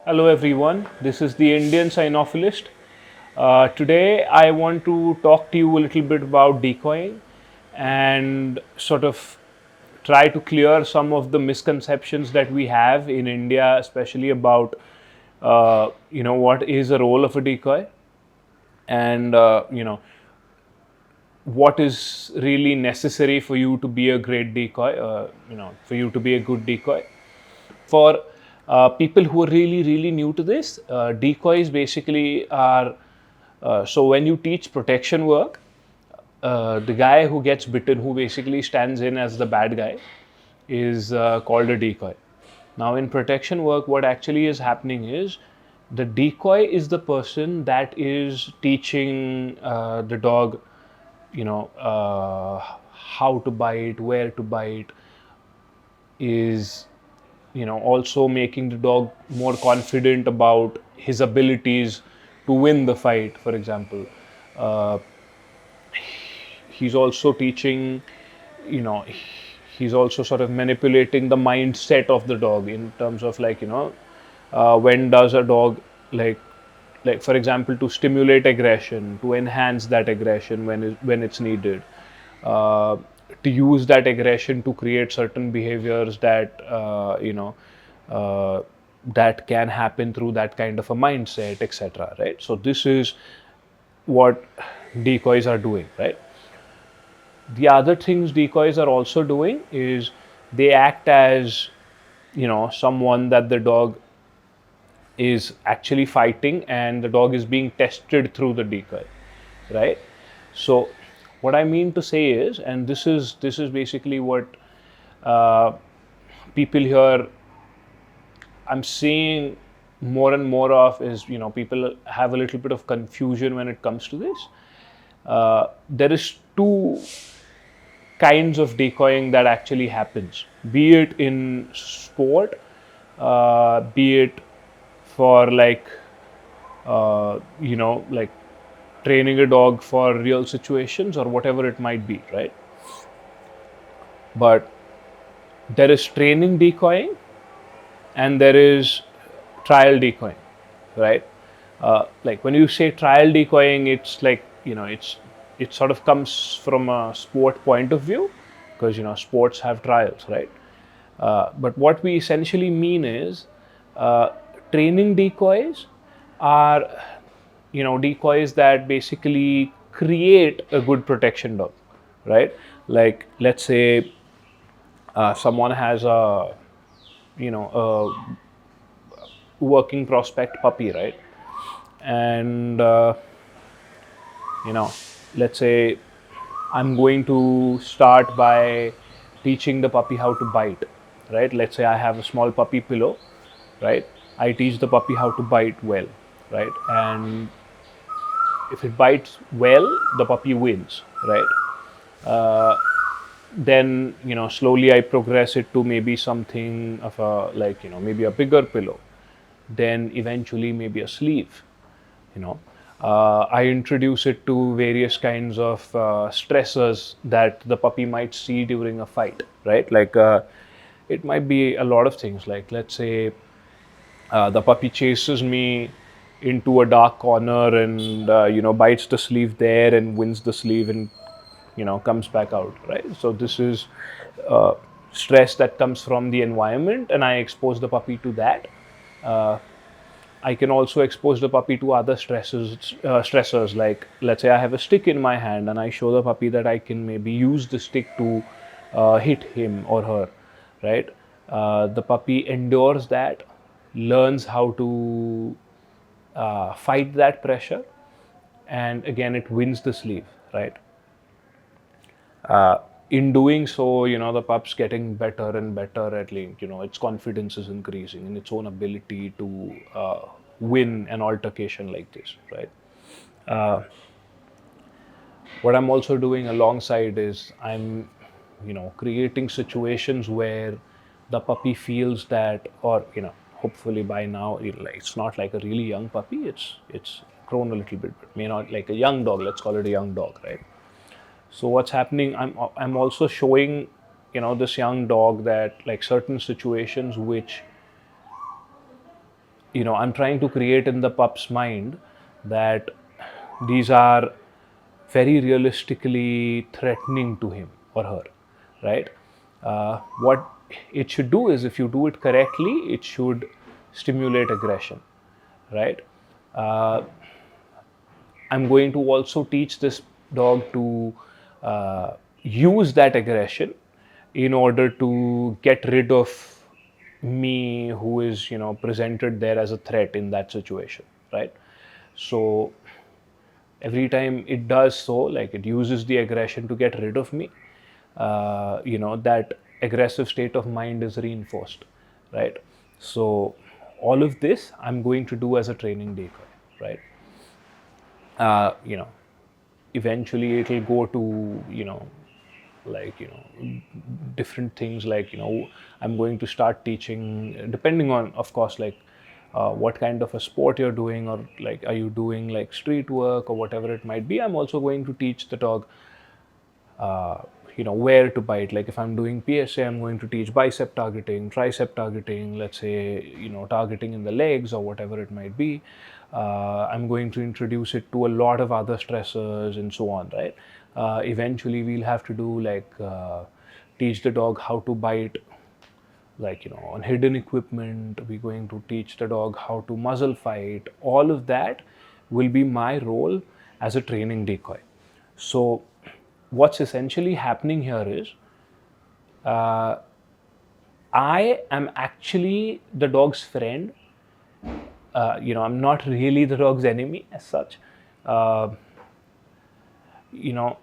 Hello everyone, this is the Indian Cynophilist. Today I want to talk to you a little bit about decoying and sort of try to clear some of the misconceptions that we have in India, especially about what is the role of a decoy and what is really necessary for you to be a great decoy, for you to be a good decoy. For people who are really new to this, decoys basically are so when you teach protection work, the guy who gets bitten, who basically stands in as the bad guy, is called a decoy. Now, in protection work, what actually is happening is the decoy is the person that is teaching the dog, how to bite, where to bite, is also making the dog more confident about his abilities to win the fight, for example. uh, he's also teaching, you know he's also sort of manipulating the mindset of the dog in terms of when does a dog like for example, to stimulate aggression, to enhance that aggression when it's needed, uh, to use that aggression to create certain behaviors uh, that can happen through that kind of a mindset, etc., right? So this is what decoys are doing, right? The other things decoys are also doing is they act as, someone that the dog is actually fighting, and the dog is being tested through the decoy, right? So what I mean to say is, and this is basically what uh, people here, I'm seeing more and more of, is people have a little bit of confusion when it comes to this. There is two kinds of decoying that actually happens, be it in sport, be it for like training a dog for real situations or whatever it might be, right? But there is training decoying and there is trial decoying, right? Like when you say trial decoying, it's like, it sort of comes from a sport point of view, because sports have trials, right? But what we essentially mean is, uh, training decoys are, decoys that basically create a good protection dog, right? Like let's say someone has a, a working prospect puppy, right? And you know let's say I'm going to start by teaching the puppy how to bite, right? Let's say I have a small puppy pillow, right? I teach the puppy how to bite well, right? And if it bites well, the puppy wins, right? uh, then slowly I progress it to maybe something of a, like, maybe a bigger pillow, then eventually maybe a sleeve, you know I introduce it to various kinds of stressors that the puppy might see during a fight, right? It might be a lot of things, like let's say the puppy chases me into a dark corner and bites the sleeve there and wins the sleeve and comes back out, right? So this is uh, stress that comes from the environment, and I expose the puppy to that. uh, I can also expose the puppy to other stressors, like let's say I have a stick in my hand and I show the puppy that I can maybe use the stick to hit him or her, right? The puppy endures that, learns how to fight that pressure, and again it wins the sleeve, right? In doing so, the pup's getting better and better at, like, its confidence is increasing in its own ability to win an altercation like this, right? uh, what I'm also doing alongside is I'm, creating situations where the puppy feels that, or hopefully by now it's not like a really young puppy, it's grown a little bit, but may not like a young dog, let's call it a young dog, right? So what's happening, I'm also showing, this young dog that, like, certain situations which I'm trying to create in the pup's mind that these are very realistically threatening to him or her, right? What it should do is, if you do it correctly, it should stimulate aggression, right? Uh, I'm going to also teach this dog to use that aggression in order to get rid of me, who is, presented there as a threat in that situation, right? So every time it does so, like it uses the aggression to get rid of me, that aggressive state of mind is reinforced, right? So all of this I'm going to do as a training decoy, right? uh, you know Eventually it'll go to, like, different things, like, I'm going to start teaching, depending on, of course, like, what kind of a sport you're doing, or like, are you doing like street work or whatever it might be. I'm also going to teach the dog uh, where to bite. Like if I'm doing PSA, I'm going to teach bicep targeting, tricep targeting, let's say, targeting in the legs or whatever it might be. I'm going to introduce it to a lot of other stressors and so on, right? Eventually we'll have to do like teach the dog how to bite, like, on hidden equipment. We're going to teach the dog how to muzzle fight. All of that will be my role as a training decoy. So what's essentially happening here is, uh, I am actually the dog's friend. I'm not really the dog's enemy as such. uh, you know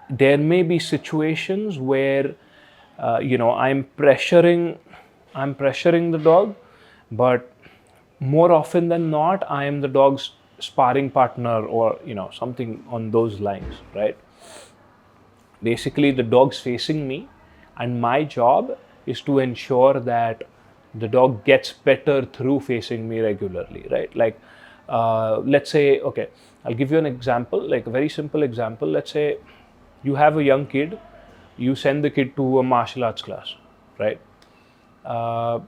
there may be situations where, I'm pressuring the dog, but more often than not, I am the dog's sparring partner, or something on those lines, right? Basically, the dog's facing me, and my job is to ensure that the dog gets better through facing me regularly, right? Like, let's say, okay, I'll give you an example, like a very simple example. Let's say you have a young kid, you send the kid to a martial arts class, right? uh,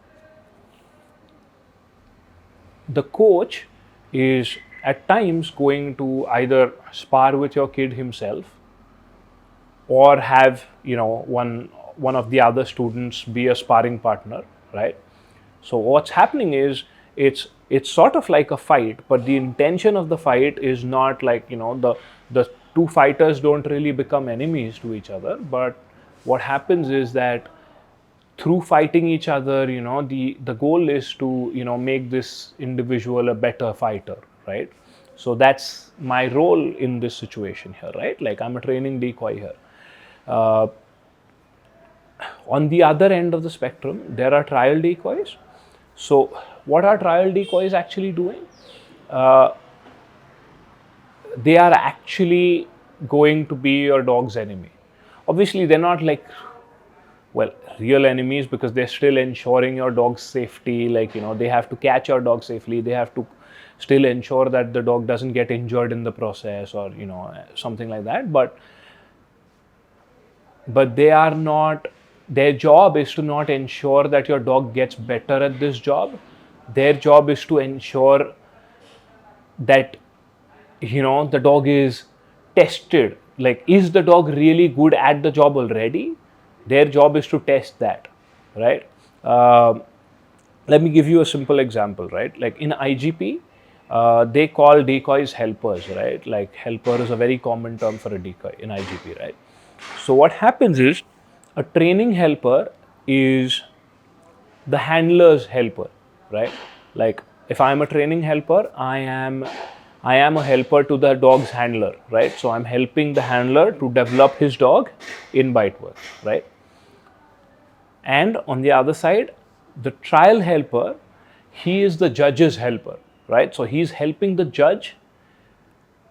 the coach is at times going to either spar with your kid himself, or have, one of the other students be a sparring partner, right? So what's happening is, it's sort of like a fight, but the intention of the fight is not like, the two fighters don't really become enemies to each other. But what happens is that through fighting each other, the goal is to, make this individual a better fighter, right? So that's my role in this situation here, right? Like, I'm a training decoy here. uh, on the other end of the spectrum, there are trial decoys. So what are trial decoys actually doing? uh, they are actually going to be your dog's enemy. Obviously they're not like, well, real enemies, because they're still ensuring your dog's safety. Like, they have to catch your dog safely, they have to still ensure that the dog doesn't get injured in the process, or something like that. But they are not, their job is to not ensure that your dog gets better at this job. Their job is to ensure that, the dog is tested. Like, is the dog really good at the job already? Their job is to test that, right? Um Let me give you a simple example, right? Like in IGP, they call decoys helpers, right? Like, helper is a very common term for a decoy in IGP, right? So what happens is, a training helper is the handler's helper, right? Like, if I'm a training helper, I am a helper to the dog's handler, right? So I'm helping the handler to develop his dog in bite work, right? And on the other side, the trial helper, he is the judge's helper, right? So he's helping the judge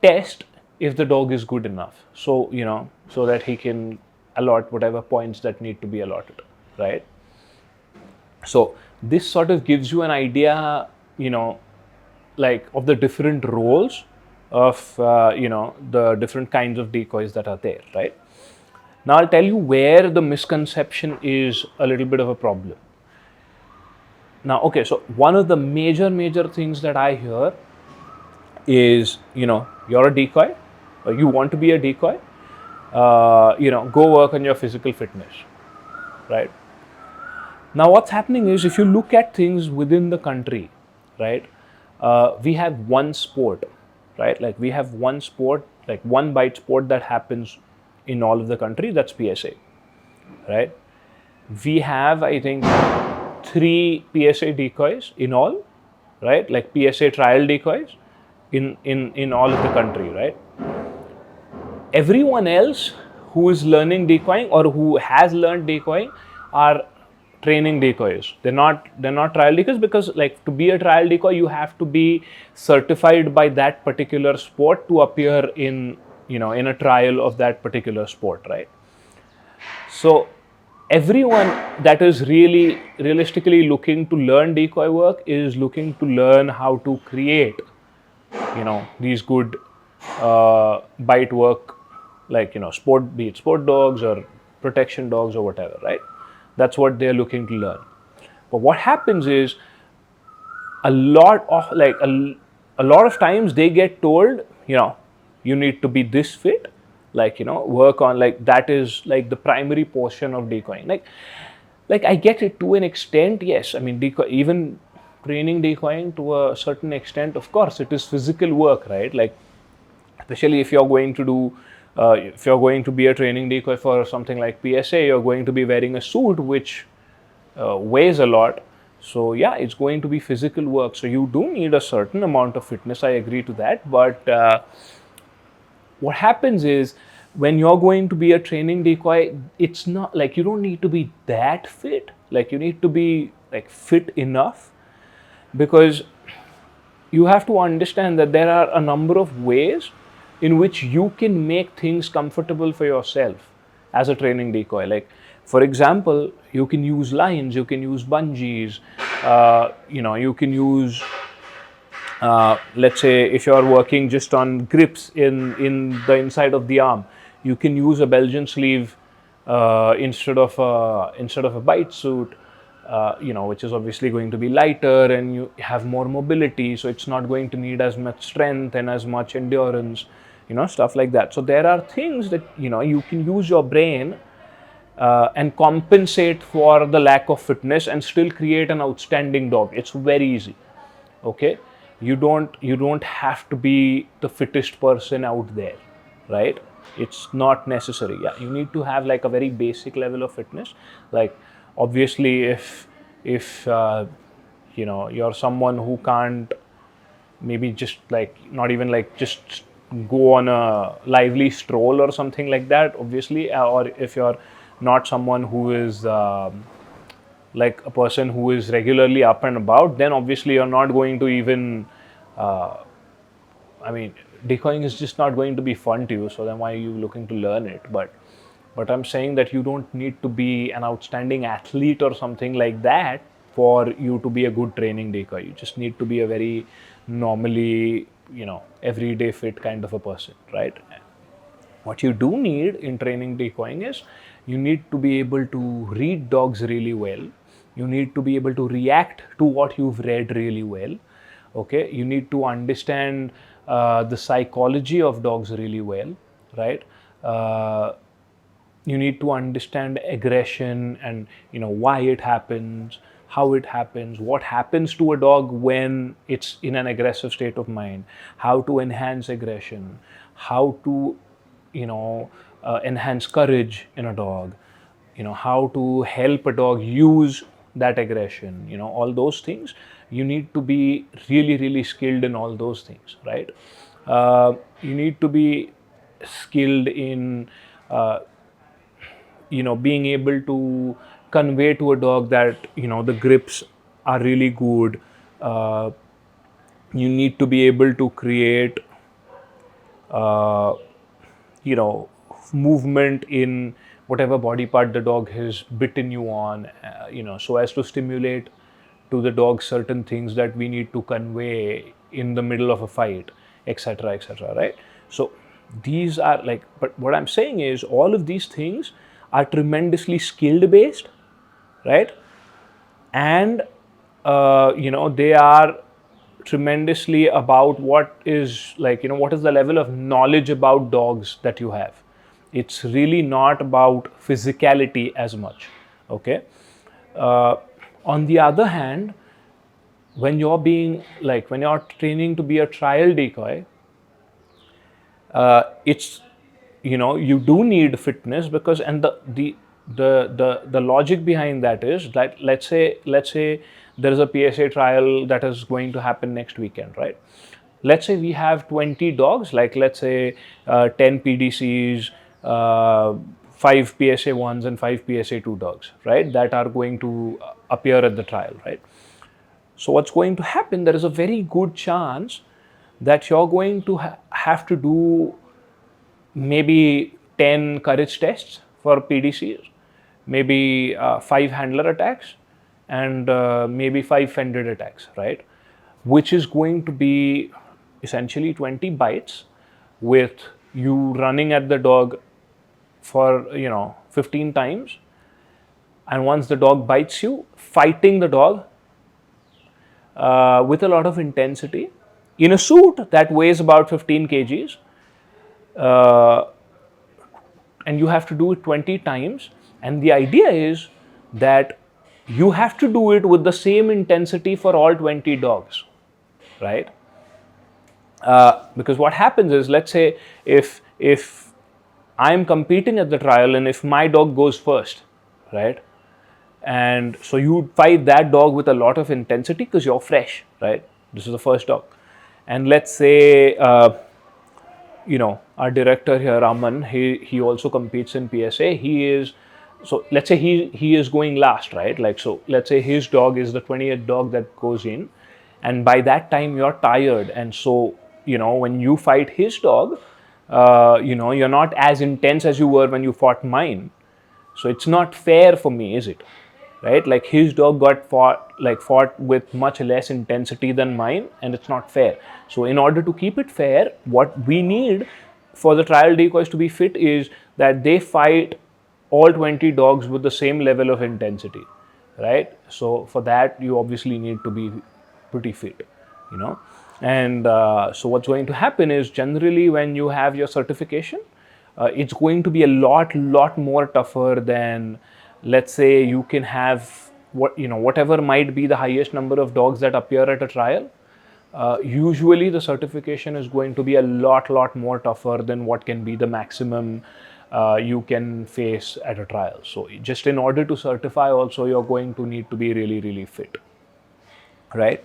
test if the dog is good enough. So, so that he can allot whatever points that need to be allotted, right? So this sort of gives you an idea, like, of the different roles of, the different kinds of decoys that are there, right? Now I'll tell you where the misconception is a little bit of a problem. Now, okay, so one of the major things that I hear is, you're a decoy, or you want to be a decoy, go work on your physical fitness, right? Now, what's happening is, if you look at things within the country, right, we have one sport, right? Like, we have one sport, like one bite sport that happens in all of the country, that's PSA, right? We have, I think, three PSA decoys in all, right? Like PSA trial decoys in all of the country, right? Everyone else who is learning decoying or who has learned decoying are training decoys. They're not trial decoys, because, like, to be a trial decoy you have to be certified by that particular sport to appear in a trial of that particular sport, right? So everyone that is really realistically looking to learn decoy work is looking to learn how to create these good bite work, like, sport, be it sport dogs or protection dogs or whatever, right? That's what they're looking to learn. But what happens is, a lot of like a lot of times they get told, you need to be this fit, like, work on, like, that is like the primary portion of decoying. Like, I get it to an extent, yes. I mean, decoy, even training decoying to a certain extent, of course it is physical work, right? Like, especially if you're going to be a training decoy for something like PSA, you're going to be wearing a suit which weighs a lot. So yeah, it's going to be physical work, so you do need a certain amount of fitness, I agree to that. But what happens is, when you're going to be a training decoy, it's not like, you don't need to be that fit. Like, you need to be, like, fit enough, because you have to understand that there are a number of ways in which you can make things comfortable for yourself as a training decoy. Like, for example, you can use lines, you can use bungees, you can use, let's say, if you're working just on grips in the inside of the arm, you can use a Belgian sleeve instead of a bite suit, which is obviously going to be lighter, and you have more mobility, so it's not going to need as much strength and as much endurance, stuff like that. So there are things that, you can use your brain and compensate for the lack of fitness and still create an outstanding dog. It's very easy. Okay, you don't have to be the fittest person out there, right? It's not necessary. Yeah, you need to have, like, a very basic level of fitness. Like, obviously, if you're someone who can't, maybe just, like, not even, like, just go on a lively stroll or something like that, obviously, or if you're not someone who is like a person who is regularly up and about, then obviously you're not going to even, I mean, decoying is just not going to be fun to you, so then why are you looking to learn it? But I'm saying that you don't need to be an outstanding athlete or something like that for you to be a good training decoy. You just need to be a very normally, everyday fit kind of a person, right? What you do need in training decoying is, you need to be able to read dogs really well. You need to be able to react to what you've read really well. Okay, you need to understand the psychology of dogs really well, right? You need to understand aggression, and why it happens, how it happens, what happens to a dog when it's in an aggressive state of mind, how to enhance aggression, how to enhance courage in a dog, how to help a dog use that aggression, all those things. You need to be really, really skilled in all those things, right? You need to be skilled in being able to convey to a dog that the grips are really good. uh, you need to be able to create uh, you know movement in whatever body part the dog has bitten you on, so as to stimulate to the dog certain things that we need to convey in the middle of a fight, etc., etc., right? So these are, like, but what I'm saying is, all of these things are tremendously skilled based, right? And they are tremendously about what is, like, what is the level of knowledge about dogs that you have. It's really not about physicality as much. Okay. uh, on the other hand, when you're training to be a trial decoy, it's, you do need fitness, because, and the logic behind that is that, let's say there is a PSA trial that is going to happen next weekend, right? Let's say we have 20 dogs, like, let's say 10 PDCs, uh, 5 PSA 1s and 5 PSA 2 dogs, right, that are going to appear at the trial, right? So what's going to happen, there is a very good chance that you're going to have to do maybe 10 courage tests for PDCs, maybe 5 handler attacks, and maybe 5 fended attacks, right? Which is going to be essentially 20 bites, with you running at the dog for 15 times, and once the dog bites you, fighting the dog with a lot of intensity in a suit that weighs about 15 kgs, uh, and you have to do it 20 times. And the idea is that you have to do it with the same intensity for all 20 dogs, right? Because what happens is, let's say if I'm competing at the trial, and if my dog goes first, right, and so you fight that dog with a lot of intensity because you're fresh, right? This is the first dog. And let's say our director here, Aman, he also competes in PSA. He is, so let's say he is going last, right? Like, so let's say his dog is the 20th dog that goes in, and by that time you're tired, and so when you fight his dog, you're not as intense as you were when you fought mine. So it's not fair for me, is it? Right? Like, his dog got fought with much less intensity than mine, and it's not fair. So in order to keep it fair, what we need for the trial decoys to be fit is that they fight all 20 dogs with the same level of intensity, right? So for that, you obviously need to be pretty fit, you know. And so what's going to happen is, generally when you have your certification, it's going to be a lot more tougher than, let's say, you can have whatever might be the highest number of dogs that appear at a trial. Usually the certification is going to be a lot more tougher than what can be the maximum you can face at a trial. So just in order to certify also, you're going to need to be really fit, right?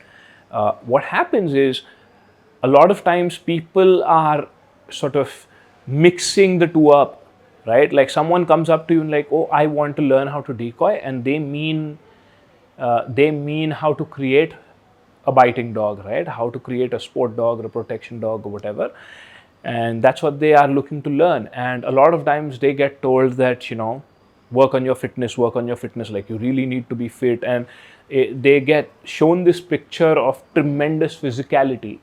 What happens is, a lot of times people are sort of mixing the two up, right? Like, someone comes up to you and like, oh, I want to learn how to decoy, and they mean how to create a biting dog, right? How to create a sport dog or a protection dog or whatever. And that's what they are looking to learn. And a lot of times they get told that, work on your fitness, like, you really need to be fit. And they get shown this picture of tremendous physicality,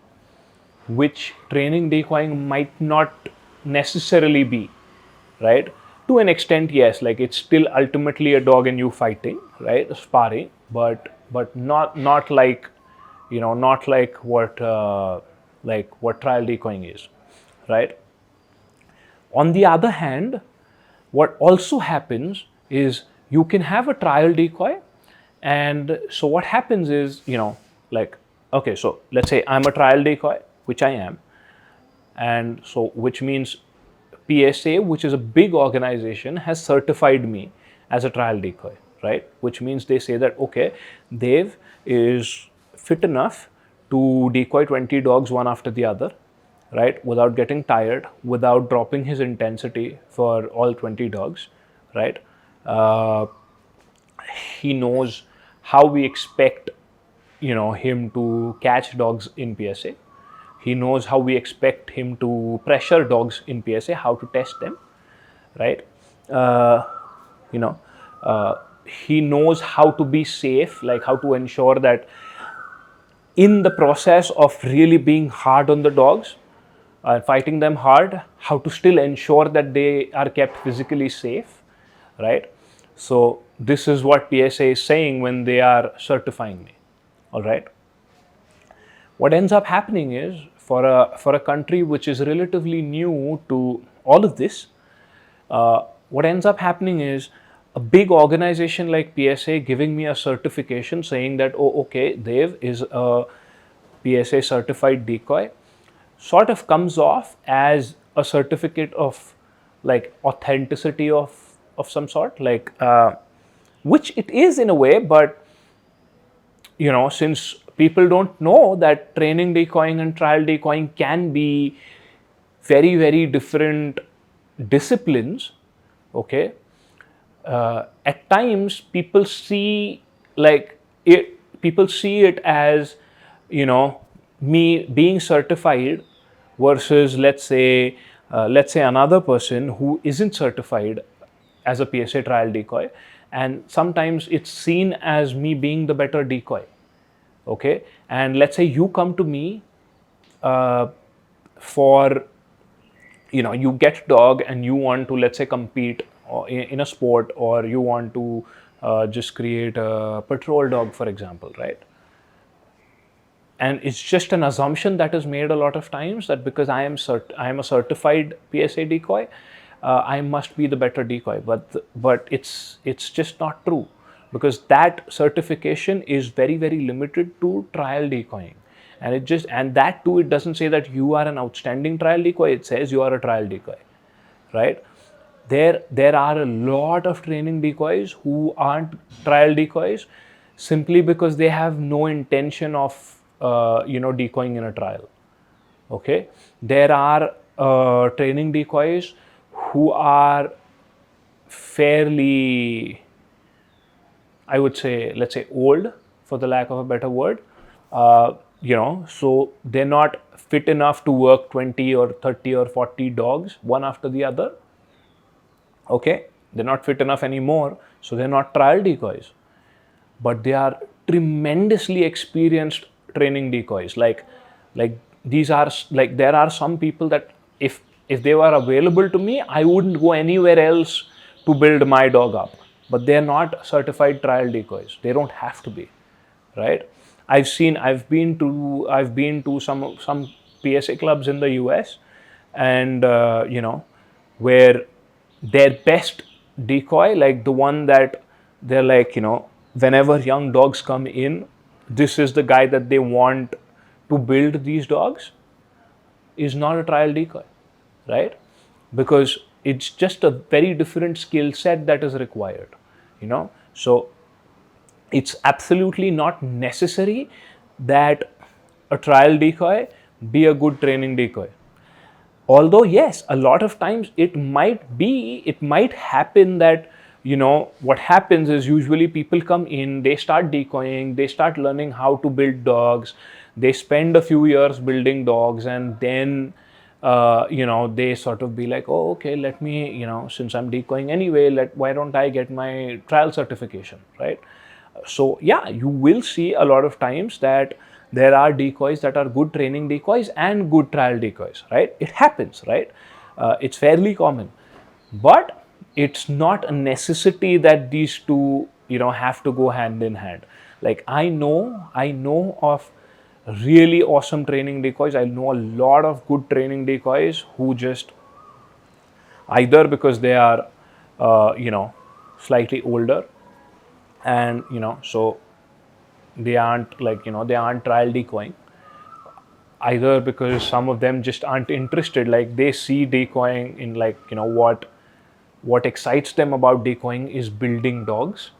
which training decoying might not necessarily be, right? To an extent, yes, like, it's still ultimately a dog and you fighting, right? Sparring, but not like, not like what trial decoying is, right? On the other hand, what also happens is, you can have a trial decoy, and so what happens is, like, okay, so let's say I'm a trial decoy, which I am, and so which means PSA, which is a big organization, has certified me as a trial decoy, right? Which means they say that, okay, Dev is fit enough to decoy 20 dogs one after the other, right? Without getting tired, without dropping his intensity for all 20 dogs, right? Uh, he knows how we expect, him to catch dogs in PSA. He knows how we expect him to pressure dogs in PSA, how to test them, right? Uh, you know, uh, he knows how to be safe, like how to ensure that in the process of really being hard on the dogs, fighting them hard, how to still ensure that they are kept physically safe, right? So this is what PSA is saying when they are certifying me. All right. What ends up happening is, for a country which is relatively new to all of this, what ends up happening is a big organization like PSA giving me a certification saying that, oh, okay, Dev is a PSA certified decoy, sort of comes off as a certificate of like authenticity of some sort, like which it is in a way, but since people don't know that training decoying and trial decoying can be very, very different disciplines, okay, at times people see it as, me being certified versus, let's say another person who isn't certified as a PSA trial decoy, and sometimes it's seen as me being the better decoy. Okay, and let's say you come to me uh, for, you get dog and you want to, let's say, compete or in a sport, or you want to just create a patrol dog, for example, right? And it's just an assumption that is made a lot of times, that because I am a certified PSA decoy, I must be the better decoy. But it's just not true, because that certification is very, very limited to trial decoying, and that too, it doesn't say that you are an outstanding trial decoy. It says you are a trial decoy, right? There are a lot of training decoys who aren't trial decoys, simply because they have no intention of decoying in a trial. Okay, there are training decoys who are fairly, I would say, let's say, old, for the lack of a better word. So they're not fit enough to work 20 or 30 or 40 dogs one after the other. Okay, they're not fit enough anymore, so they're not trial decoys, but they are tremendously experienced training decoys. Like these are, like, there are some people that, if they were available to me, I wouldn't go anywhere else to build my dog up. But they're not certified trial decoys, they don't have to be, right? I've been to some PSA clubs in the US, and where their best decoy, like the one that they're like, whenever young dogs come in, this is the guy that they want to build these dogs, is not a trial decoy, right? Because it's just a very different skill set that is required. So it's absolutely not necessary that a trial decoy be a good training decoy. Although, yes, a lot of times it might happen that, what happens is, usually people come in, they start decoying, they start learning how to build dogs, they spend a few years building dogs, and then they sort of be like, oh, okay, let me, since I'm decoying anyway, why don't I get my trial certification, right? So yeah, you will see a lot of times that there are decoys that are good training decoys and good trial decoys, right? It happens, right? It's fairly common, but it's not a necessity that these two, have to go hand in hand. Like, I know of really awesome training decoys. I know a lot of good training decoys who just, either because they are slightly older, and so they aren't, like, they aren't trial decoying, either because some of them just aren't interested. Like, they see decoying in, like, what excites them about decoying is building dogs,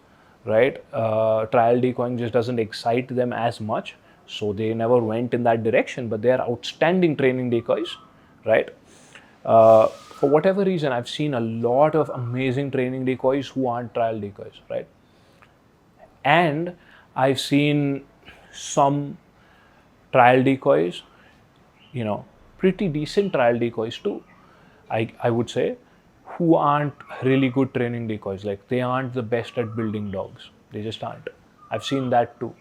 right? Trial decoying just doesn't excite them as much, so they never went in that direction. But they are outstanding training decoys, right? For whatever reason, I've seen a lot of amazing training decoys who aren't trial decoys, right? And I've seen some trial decoys, pretty decent trial decoys too, I would say, who aren't really good training decoys. Like, they aren't the best at building dogs. They just aren't. I've seen that too.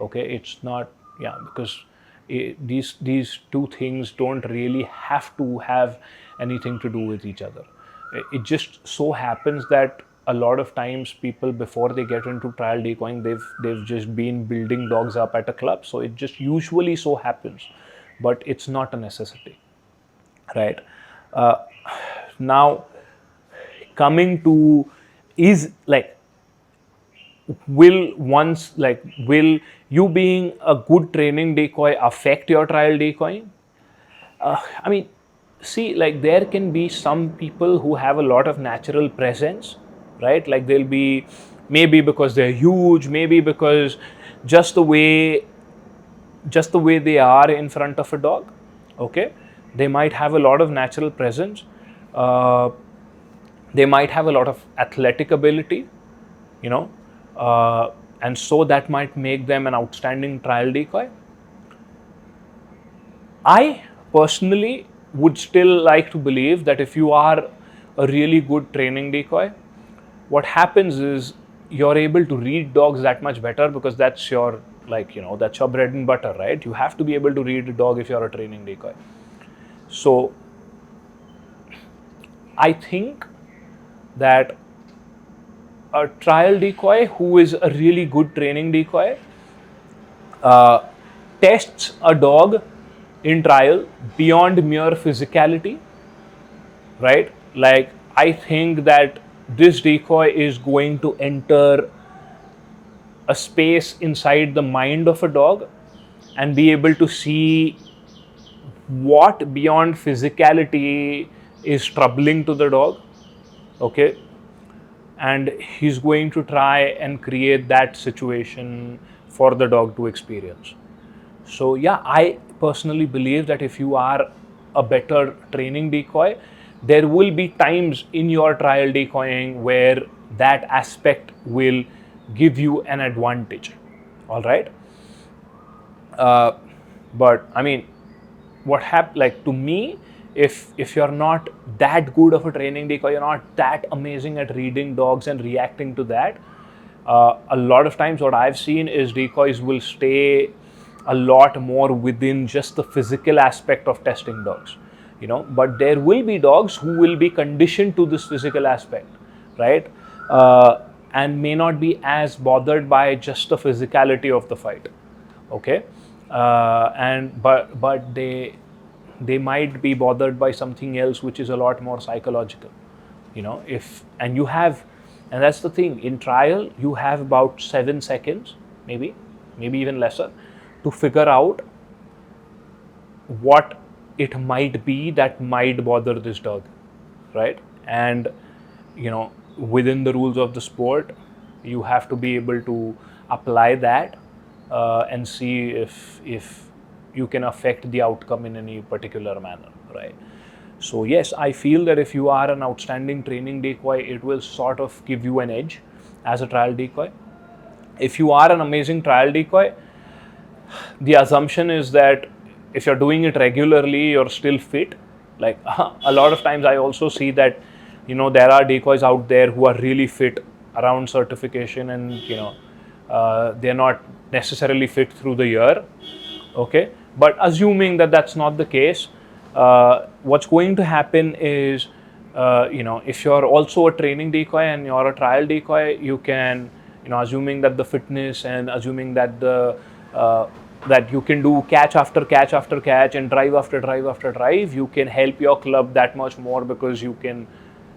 Okay, it's not, yeah, because these two things don't really have to have anything to do with each other. It just so happens that a lot of times people, before they get into trial decoying, they've just been building dogs up at a club, so it just usually so happens, but it's not a necessity, right? uh, Now, coming to, is like, will you being a good training decoy affect your trial decoying? I mean, see, like, there can be some people who have a lot of natural presence, right? Like, they'll be, maybe because they're huge, maybe because just the way just the way they are in front of a dog, okay, they might have a lot of natural presence. uh, they might have a lot of athletic ability, you know, uh, and so that might make them an outstanding trial decoy. I personally would still like to believe that if you are a really good training decoy, what happens is you're able to read dogs that much better, because that's your, like, that's your bread and butter, right? You have to be able to read a dog if you're a training decoy. So I think that a trial decoy who is a really good training decoy uh, tests a dog in trial beyond mere physicality, right? Like, I think that this decoy is going to enter a space inside the mind of a dog and be able to see what beyond physicality is troubling to the dog, okay, and he's going to try and create that situation for the dog to experience. So yeah, I personally believe that if you are a better training decoy, there will be times in your trial decoying where that aspect will give you an advantage. All right. uh, but I mean, like, to me, if you're not that good of a training decoy, you're not that amazing at reading dogs and reacting to that, a lot of times what I've seen is decoys will stay a lot more within just the physical aspect of testing dogs, but there will be dogs who will be conditioned to this physical aspect, right? And may not be as bothered by just the physicality of the fight, okay. And but they might be bothered by something else which is a lot more psychological, if and you have and that's the thing, in trial you have about 7 seconds, maybe even lesser, to figure out what it might be that might bother this dog, right? And within the rules of the sport, you have to be able to apply that, and see if you can affect the outcome in any particular manner, right? So yes, I feel that if you are an outstanding training decoy, it will sort of give you an edge as a trial decoy. If you are an amazing trial decoy, the assumption is that if you're doing it regularly, you're still fit. Like, a lot of times I also see that there are decoys out there who are really fit around certification, and they're not necessarily fit through the year, okay. But assuming that that's not the case, what's going to happen is, if you're also a training decoy and you're a trial decoy, you can, assuming that the fitness, and assuming that that you can do catch after catch after catch and drive after drive after drive, you can help your club that much more, because you can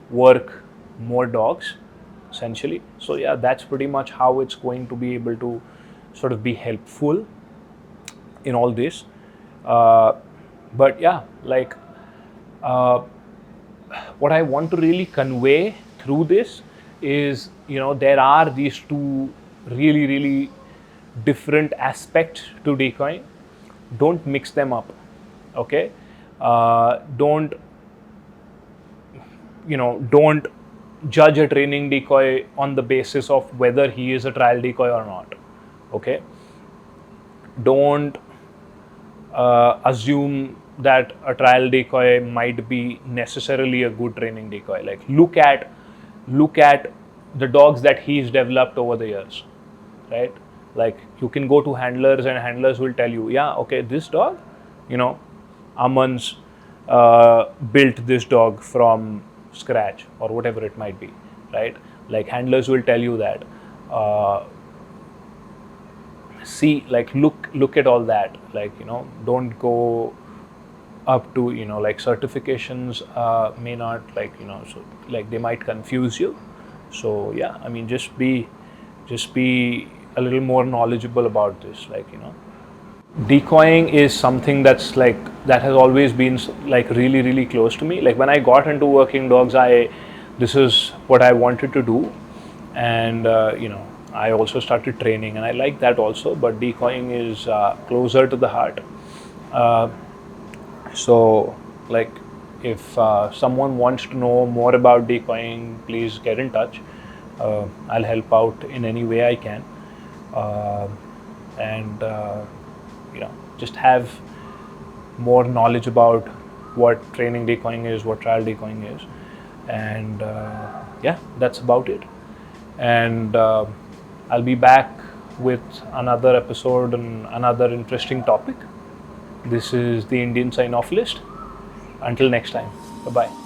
work more dogs, essentially. So yeah, that's pretty much how it's going to be able to sort of be helpful in all this. uh, but yeah, like, uh, what I want to really convey through this is, there are these two really, really different aspects to decoying. Don't mix them up, okay. Don't don't judge a training decoy on the basis of whether he is a trial decoy or not, okay. Don't assume that a trial decoy might be necessarily a good training decoy. Like, look at the dogs that he's developed over the years, right? Like, you can go to handlers and handlers will tell you, yeah, okay, this dog, you know Aman's built this dog from scratch, or whatever it might be, right? Like handlers will tell you that. See, like look at all that. Like, don't go up to, like certifications may not, like, so like they might confuse you. So yeah, I mean, just be a little more knowledgeable about this, like, decoying is something that's like that has always been like really really close to me. Like when I got into working dogs, I this is what I wanted to do. And I also started training, and I like that also, but decoying is closer to the heart. uh, so, like, if someone wants to know more about decoying, please get in touch. I'll help out in any way I can. uh, and just have more knowledge about what training decoying is, what trial decoying is. And yeah, that's about it. And I'll be back with another episode and another interesting topic. This is the Indian Sign Off List. Until next time, bye bye.